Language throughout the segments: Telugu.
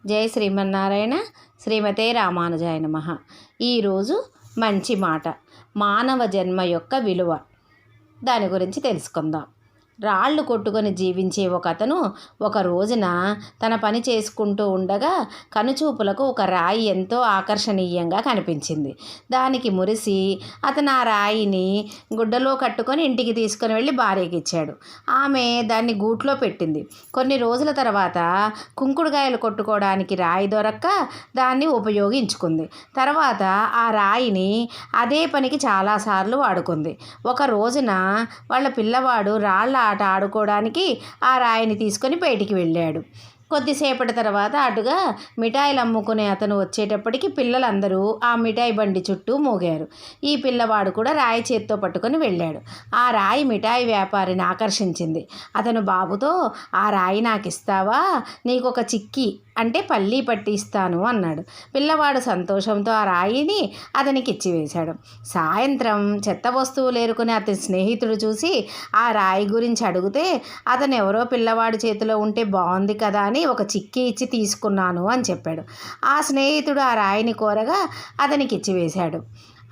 జై శ్రీమన్నారాయణ. శ్రీమతే రామానుజాయ నమః. ఈరోజు మంచి మాట, మానవ జన్మ యొక్క విలువ, దాని గురించి తెలుసుకుందాం. రాళ్ళు కొట్టుకొని జీవించే ఒక అతను ఒక రోజున తన పని చేసుకుంటూ ఉండగా కనుచూపులకు ఒక రాయి ఎంతో ఆకర్షణీయంగా కనిపించింది. దానికి మురిసి అతను ఆ రాయిని గుడ్డలో కట్టుకొని ఇంటికి తీసుకొని వెళ్ళి భార్యకి ఇచ్చాడు. ఆమె దాన్ని గూట్లో పెట్టింది. కొన్ని రోజుల తర్వాత కుంకుడుకాయలు కొట్టుకోవడానికి రాయి దొరక్క దాన్ని ఉపయోగించుకుంది. తర్వాత ఆ రాయిని అదే పనికి చాలాసార్లు వాడుకుంది. ఒక రోజున వాళ్ళ పిల్లవాడు రాళ్ళ ఆట ఆడుకోవడానికి ఆ రాయిని తీసుకొని బయటికి వెళ్ళాడు. కొద్దిసేపటి తర్వాత అటుగా మిఠాయిలు అమ్ముకునే అతను వచ్చేటప్పటికి పిల్లలందరూ ఆ మిఠాయి బండి చుట్టూ మోగారు. ఈ పిల్లవాడు కూడా రాయి చేత్తో పట్టుకొని వెళ్ళాడు. ఆ రాయి మిఠాయి వ్యాపారిని ఆకర్షించింది. అతను బాబుతో, "ఆ రాయి నాకు ఇస్తావా? నీకు ఒక చిక్కీ అంటే పల్లీ పట్టి ఇస్తాను" అన్నాడు. పిల్లవాడు సంతోషంతో ఆ రాయిని అతనికి ఇచ్చివేశాడు. సాయంత్రం చెత్త వస్తువులు ఏరుకునే అతని స్నేహితుడు చూసి ఆ రాయి గురించి అడిగితే, అతను ఎవరో పిల్లవాడి చేతిలో ఉంటే బాగుంది కదా అని ఒక చిక్కీ ఇచ్చి తీసుకున్నాను అని చెప్పాడు. ఆ స్నేహితుడు ఆ రాయిని కోరగా అతనికి ఇచ్చివేశాడు.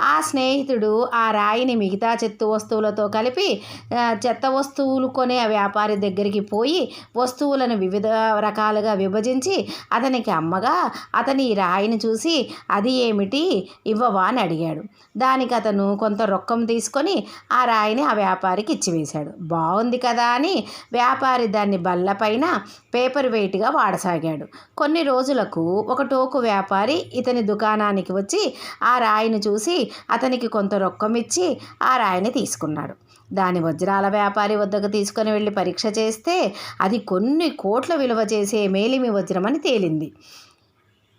ఆ స్నేహితుడు ఆ రాయిని మిగతా చెత్త వస్తువులతో కలిపి చెత్త వస్తువులు కొనే వ్యాపారి దగ్గరికి పోయి వస్తువులను వివిధ రకాలుగా విభజించి అతనికి అమ్మగా అతని ఈ రాయిని చూసి, "అది ఏమిటి, ఇవ్వవా?" అని అడిగాడు. దానికి అతను కొంత రొక్కం తీసుకొని ఆ రాయిని ఆ వ్యాపారికి ఇచ్చివేశాడు. బాగుంది కదా అని వ్యాపారి దాన్ని బల్లపైన పేపర్ వెయిట్గా వాడసాగాడు. కొన్ని రోజులకు ఒక టోకు వ్యాపారి ఇతని దుకాణానికి వచ్చి ఆ రాయిని చూసి అతనికి కొంత రొక్కమిచ్చి ఆ రాయిని తీసుకున్నాడు. దాని వజ్రాల వ్యాపారి వద్దకు తీసుకొని వెళ్ళి పరీక్ష చేస్తే అది కొన్ని కోట్ల విలువ చేసే మేలిమి వజ్రం అని తేలింది.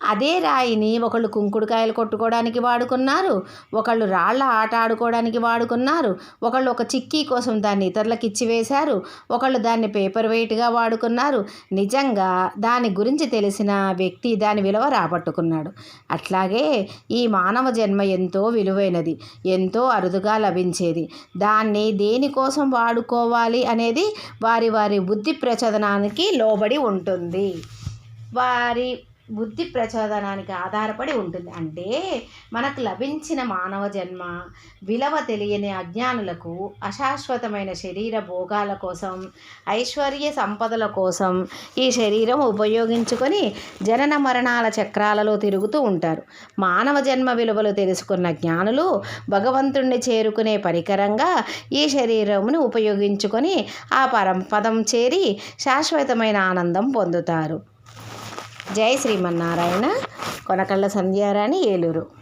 అదే రాయిని ఒకళ్ళు కుంకుడుకాయలు కొట్టుకోవడానికి వాడుకున్నారు, ఒకళ్ళు రాళ్ల ఆట ఆడుకోవడానికి వాడుకున్నారు, ఒకళ్ళు ఒక చిక్కీ కోసం దాన్ని ఇతరులకు ఇచ్చివేశారు, ఒకళ్ళు దాన్ని పేపర్ వెయిట్గా వాడుకున్నారు. నిజంగా దాని గురించి తెలిసిన వ్యక్తి దాని విలువ రాబట్టుకున్నాడు. అట్లాగే ఈ మానవ జన్మ ఎంతో విలువైనది, ఎంతో అరుదుగా లభించేది. దాన్ని దేనికోసం వాడుకోవాలి అనేది వారి వారి బుద్ధి ప్రచోదనానికి లోబడి ఉంటుంది, వారి బుద్ధి ప్రచోదనానికి ఆధారపడి ఉంటుంది. అంటే మనకు లభించిన మానవ జన్మ విలువ తెలియని అజ్ఞానులకు అశాశ్వతమైన శరీర భోగాల కోసం, ఐశ్వర్య సంపదల కోసం ఈ శరీరం ఉపయోగించుకొని జనన మరణాల చక్రాలలో తిరుగుతూ ఉంటారు. మానవ జన్మ విలువలు తెలుసుకున్న జ్ఞానులు భగవంతుణ్ణి చేరుకునే పరికరంగా ఈ శరీరమును ఉపయోగించుకొని ఆ పరంపదం చేరి శాశ్వతమైన ఆనందం పొందుతారు. జై శ్రీమన్నారాయణ. కొనకళ్ళ సంధ్యారాణి, ఏలూరు.